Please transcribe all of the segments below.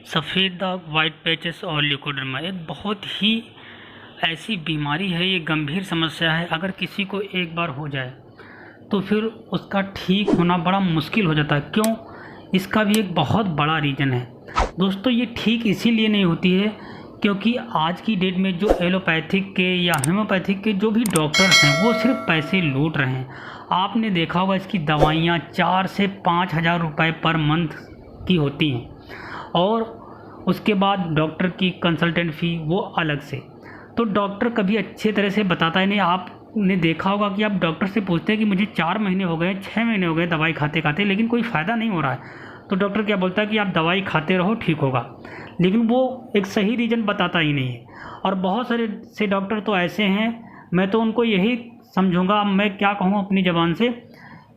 सफ़ेद दाग, white patches और ल्यूकोडर्मा एक बहुत ही ऐसी बीमारी है, ये गंभीर समस्या है। अगर किसी को एक बार हो जाए तो फिर उसका ठीक होना बड़ा मुश्किल हो जाता है। क्यों? इसका भी एक बहुत बड़ा रीज़न है दोस्तों। ये ठीक इसीलिए नहीं होती है क्योंकि आज की डेट में जो एलोपैथिक के या होम्योपैथिक के जो भी डॉक्टर्स हैं वो सिर्फ पैसे लूट रहे हैं। आपने देखा होगा इसकी दवाइयाँ 4 से 5 हज़ार रुपये पर मंथ की होती हैं और उसके बाद डॉक्टर की कंसल्टेंट फ़ी वो अलग से। तो डॉक्टर कभी अच्छे तरह से बताता ही नहीं। आपने देखा होगा कि आप डॉक्टर से पूछते हैं कि मुझे 4 महीने हो गए, 6 महीने हो गए दवाई खाते खाते, लेकिन कोई फ़ायदा नहीं हो रहा है। तो डॉक्टर क्या बोलता है कि आप दवाई खाते रहो, ठीक होगा, लेकिन वो एक सही रीज़न बताता ही नहीं है। और बहुत सारे से डॉक्टर तो ऐसे हैं, मैं तो उनको यही समझूंगा, मैं क्या कहूँ अपनी ज़बान से,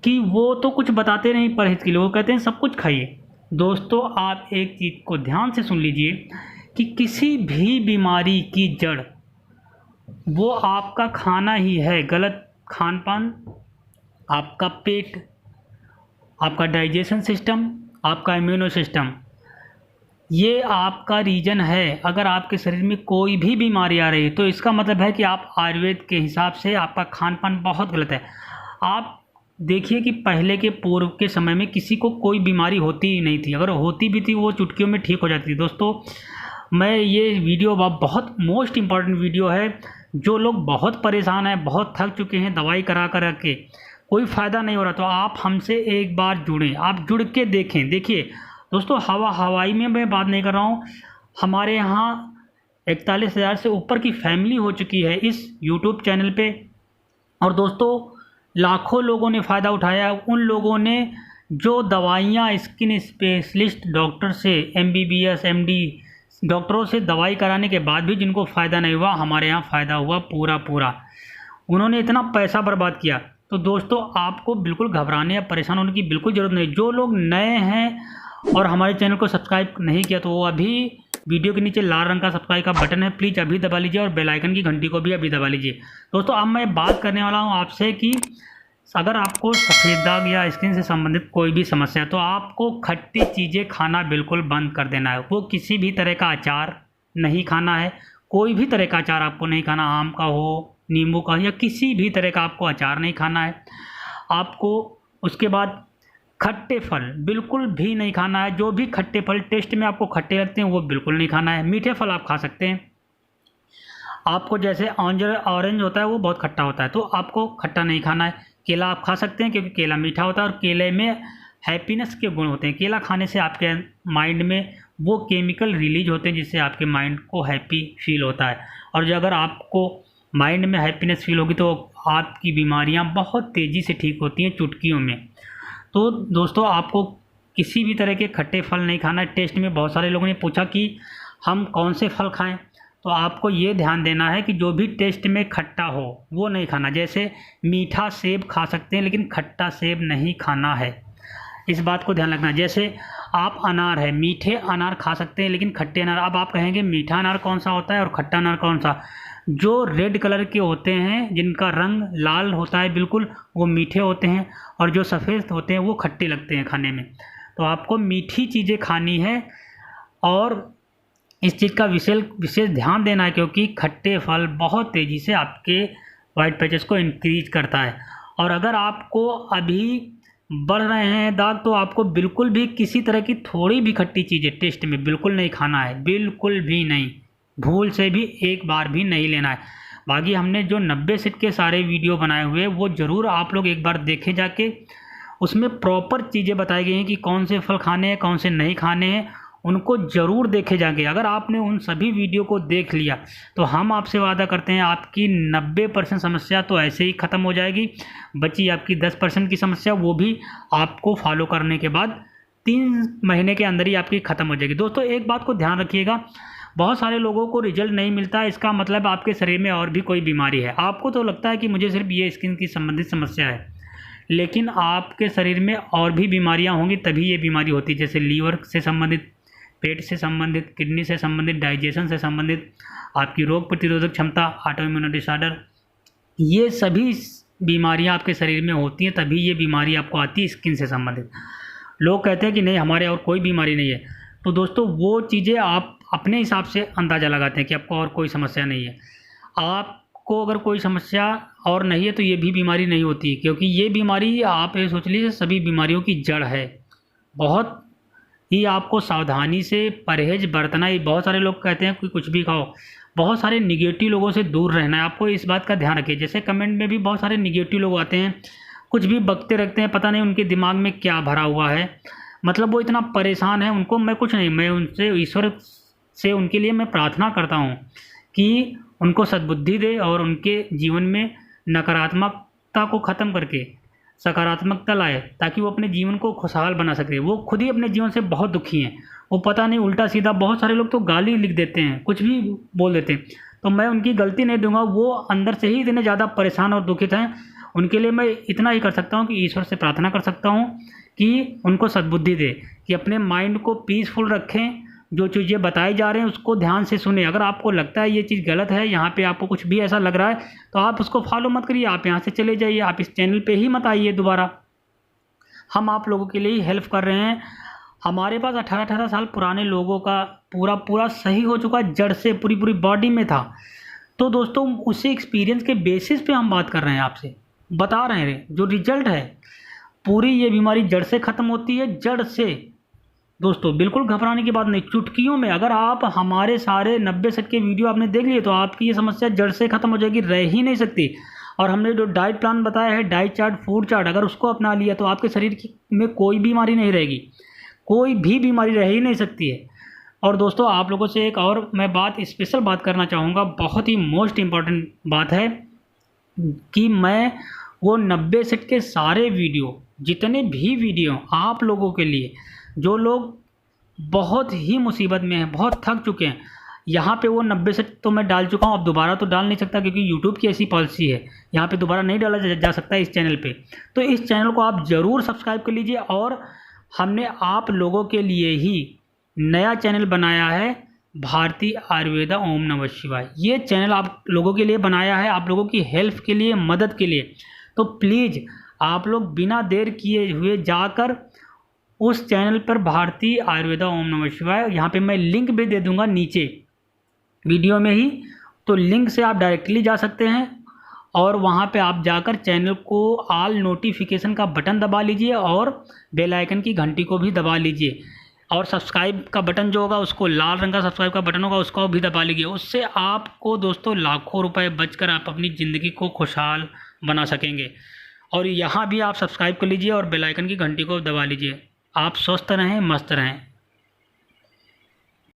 कि वो तो कुछ बताते नहीं परहेज़ के लिए, वो कहते हैं सब कुछ खाइए। दोस्तों आप एक चीज़ को ध्यान से सुन लीजिए कि किसी भी बीमारी की जड़ वो आपका खाना ही है। गलत खान पान, आपका पेट, आपका डाइजेशन सिस्टम, आपका इम्यूनो सिस्टम, ये आपका रीजन है। अगर आपके शरीर में कोई भी बीमारी आ रही है तो इसका मतलब है कि आप आयुर्वेद के हिसाब से आपका खान पान बहुत गलत है। आप देखिए कि पहले के पूर्व के समय में किसी को कोई बीमारी होती ही नहीं थी, अगर होती भी थी वो चुटकियों में ठीक हो जाती थी। दोस्तों मैं ये वीडियो बहुत मोस्ट इम्पॉर्टेंट वीडियो है। जो लोग बहुत परेशान हैं, बहुत थक चुके हैं दवाई करा कर के, कोई फ़ायदा नहीं हो रहा, तो आप हमसे एक बार जुड़ें, आप जुड़ के देखें। देखिए दोस्तों, हवाई में मैं बात नहीं कर रहा हूँ, हमारे यहाँ 41,000 से ऊपर की फैमिली हो चुकी है इस यूट्यूब चैनल पे। और दोस्तों लाखों लोगों ने फ़ायदा उठाया। उन लोगों ने जो दवाइयाँ स्किन स्पेशलिस्ट डॉक्टर से, MBBS MD डॉक्टरों से दवाई कराने के बाद भी जिनको फ़ायदा नहीं हुआ, हमारे यहाँ फ़ायदा हुआ पूरा पूरा। उन्होंने इतना पैसा बर्बाद किया। तो दोस्तों आपको बिल्कुल घबराने या परेशान होने की बिल्कुल ज़रूरत नहीं। जो लोग नए हैं और हमारे चैनल को सब्सक्राइब नहीं किया तो वो अभी वीडियो के नीचे लाल रंग का सब्सक्राइब का बटन है, प्लीज़ अभी दबा लीजिए और बेल आइकन की घंटी को भी अभी दबा लीजिए। दोस्तों अब मैं बात करने वाला हूँ आपसे कि अगर आपको सफ़ेद दाग या स्किन से संबंधित कोई भी समस्या है तो आपको खट्टी चीज़ें खाना बिल्कुल बंद कर देना है। वो किसी भी तरह का अचार नहीं खाना है, कोई भी तरह का अचार आपको नहीं खाना, आम का हो, नींबू का, या किसी भी तरह का आपको अचार नहीं खाना है आपको। उसके बाद खट्टे फल बिल्कुल भी नहीं खाना है। जो भी खट्टे फल टेस्ट में आपको खट्टे लगते हैं वो बिल्कुल नहीं खाना है। मीठे फल आप खा सकते हैं। आपको जैसे ऑरेंज होता है वो बहुत खट्टा होता है तो आपको खट्टा नहीं खाना है। केला आप खा सकते हैं क्योंकि केला मीठा होता है और केले में हैप्पीनेस के गुण होते हैं। केला खाने से आपके माइंड में वो केमिकल रिलीज होते हैं जिससे आपके माइंड को हैप्पी फील होता है। और जो अगर आपको माइंड में हैप्पीनेस फील होगी तो आपकी बीमारियां बहुत तेज़ी से ठीक होती हैं चुटकियों में। तो दोस्तों आपको किसी भी तरह के खट्टे फल नहीं खाना है। टेस्ट में बहुत सारे लोगों ने पूछा कि हम कौन से फल खाएं, तो आपको ये ध्यान देना है कि जो भी टेस्ट में खट्टा हो वो नहीं खाना। जैसे मीठा सेब खा सकते हैं लेकिन खट्टा सेब नहीं खाना है, इस बात को ध्यान रखना। जैसे आप अनार है, मीठे अनार खा सकते हैं लेकिन खट्टे अनार, अब आप कहेंगे मीठा अनार कौन सा होता है और खट्टा अनार कौन सा? जो रेड कलर के होते हैं जिनका रंग लाल होता है बिल्कुल, वो मीठे होते हैं, और जो सफ़ेद होते हैं वो खट्टे लगते हैं खाने में। तो आपको मीठी चीज़ें खानी है और इस चीज़ का विशेष ध्यान देना है क्योंकि खट्टे फल बहुत तेज़ी से आपके वाइट पैचेस को इंक्रीज करता है। और अगर आपको अभी बढ़ रहे हैं दाग तो आपको बिल्कुल भी किसी तरह की थोड़ी भी खट्टी चीज़ें टेस्ट में बिल्कुल नहीं खाना है, बिल्कुल भी नहीं, भूल से भी एक बार भी नहीं लेना है। बाकी हमने जो 90 सेट के सारे वीडियो बनाए हुए हैं वो ज़रूर आप लोग एक बार देखें जाके, उसमें प्रॉपर चीज़ें बताई गई हैं कि कौन से फल खाने हैं कौन से नहीं खाने हैं, उनको ज़रूर देखे जाके। अगर आपने उन सभी वीडियो को देख लिया तो हम आपसे वादा करते हैं आपकी 90% समस्या तो ऐसे ही ख़त्म हो जाएगी। बची आपकी 10% की समस्या, वो भी आपको फॉलो करने के बाद 3 महीने के अंदर ही आपकी ख़त्म हो जाएगी। दोस्तों एक बात को ध्यान रखिएगा, बहुत सारे लोगों को रिजल्ट नहीं मिलता, इसका मतलब आपके शरीर में और भी कोई बीमारी है। आपको तो लगता है कि मुझे सिर्फ ये स्किन की संबंधित समस्या है, लेकिन आपके शरीर में और भी बीमारियां होंगी तभी ये बीमारी होती है। जैसे लीवर से संबंधित, पेट से संबंधित, किडनी से संबंधित, डाइजेशन से संबंधित, आपकी रोग प्रतिरोधक क्षमता, ऑटो इम्यून डिसऑर्डर, ये सभी बीमारियां आपके शरीर में होती हैं तभी ये बीमारी आपको आती है स्किन से संबंधित। लोग कहते हैं कि नहीं हमारे और कोई बीमारी नहीं है। तो दोस्तों वो चीज़ें आप अपने हिसाब से अंदाज़ा लगाते हैं कि आपको और कोई समस्या नहीं है। आपको अगर कोई समस्या और नहीं है तो ये भी बीमारी नहीं होती, क्योंकि ये बीमारी आप ये सोच लीजिए सभी बीमारियों की जड़ है। बहुत ही आपको सावधानी से परहेज बरतना ही, बहुत सारे लोग कहते हैं कि कुछ भी खाओ, बहुत सारे निगेटिव लोगों से दूर रहना है। आपको इस बात का ध्यान रखिए। जैसे कमेंट में भी बहुत सारे निगेटिव लोग आते हैं, कुछ भी बकते रखते हैं, पता नहीं उनके दिमाग में क्या भरा हुआ है, मतलब वो इतना परेशान है। उनको मैं कुछ नहीं, मैं उनसे ईश्वर से उनके लिए मैं प्रार्थना करता हूँ कि उनको सद्बुद्धि दे और उनके जीवन में नकारात्मकता को ख़त्म करके सकारात्मकता लाए, ताकि वो अपने जीवन को खुशहाल बना सके। वो खुद ही अपने जीवन से बहुत दुखी हैं, वो पता नहीं उल्टा सीधा, बहुत सारे लोग तो गाली लिख देते हैं, कुछ भी बोल देते हैं। तो मैं उनकी गलती नहीं दूंगा, वो अंदर से ही इतने ज़्यादा परेशान और दुखित हैं। उनके लिए मैं इतना ही कर सकता हूँ कि ईश्वर से प्रार्थना कर सकता हूँ कि उनको सद्बुद्धि दे, कि अपने माइंड को पीसफुल रखें, जो चीज़ें बताई जा रहे हैं उसको ध्यान से सुने। अगर आपको लगता है ये चीज़ गलत है, यहाँ पे आपको कुछ भी ऐसा लग रहा है, तो आप उसको फॉलो मत करिए, आप यहाँ से चले जाइए, आप इस चैनल पे ही मत आइए दोबारा। हम आप लोगों के लिए ही हेल्प कर रहे हैं। हमारे पास 18-18 साल पुराने लोगों का पूरा सही हो चुका, जड़ से पूरी बॉडी में था। तो दोस्तों उसी एक्सपीरियंस के बेसिस पे हम बात कर रहे हैं, आपसे बता रहे हैं जो रिजल्ट है। पूरी ये बीमारी जड़ से ख़त्म होती है, जड़ से। दोस्तों बिल्कुल घबराने की बात नहीं, चुटकियों में अगर आप हमारे सारे 90 सेट के वीडियो आपने देख लिए तो आपकी ये समस्या जड़ से ख़त्म हो जाएगी, रह ही नहीं सकती। और हमने जो डाइट प्लान बताया है, डाइट चार्ट, फूड चार्ट, अगर उसको अपना लिया तो आपके शरीर में कोई बीमारी नहीं रहेगी, कोई भी बीमारी रह ही नहीं सकती है। और दोस्तों आप लोगों से एक और मैं स्पेशल बात करना चाहूँगा, बहुत ही मोस्ट इम्पॉर्टेंट बात है कि मैं वो 90 सेट के सारे वीडियो, जितने भी वीडियो आप लोगों के लिए, जो लोग बहुत ही मुसीबत में हैं, बहुत थक चुके हैं, यहाँ पे वो 90 सेट तो मैं डाल चुका हूँ। अब दोबारा तो डाल नहीं सकता, क्योंकि यूट्यूब की ऐसी पॉलिसी है, यहाँ पे दोबारा नहीं डाला जा सकता इस चैनल पे। तो इस चैनल को आप ज़रूर सब्सक्राइब कर लीजिए। और हमने आप लोगों के लिए ही नया चैनल बनाया है, भारतीय आयुर्वेदा ओम नमः शिवाय। ये चैनल आप लोगों के लिए बनाया है, आप लोगों की हेल्प के लिए, मदद के लिए। तो प्लीज़ आप लोग बिना देर किए हुए जाकर उस चैनल पर भारतीय आयुर्वेदा ओम नमः शिवाय, यहाँ पे मैं लिंक भी दे दूँगा नीचे वीडियो में ही, तो लिंक से आप डायरेक्टली जा सकते हैं और वहाँ पे आप जाकर चैनल को ऑल नोटिफिकेशन का बटन दबा लीजिए और बेल आइकन की घंटी को भी दबा लीजिए। और सब्सक्राइब का बटन जो होगा उसको, लाल रंग का सब्सक्राइब का बटन होगा, उसको भी दबा लीजिए। उससे आपको दोस्तों लाखों रुपए बचकर आप अपनी ज़िंदगी को खुशहाल बना सकेंगे। और यहाँ भी आप सब्सक्राइब कर लीजिए और बेल आइकन की घंटी को दबा लीजिए। आप स्वस्थ रहें, मस्त रहें।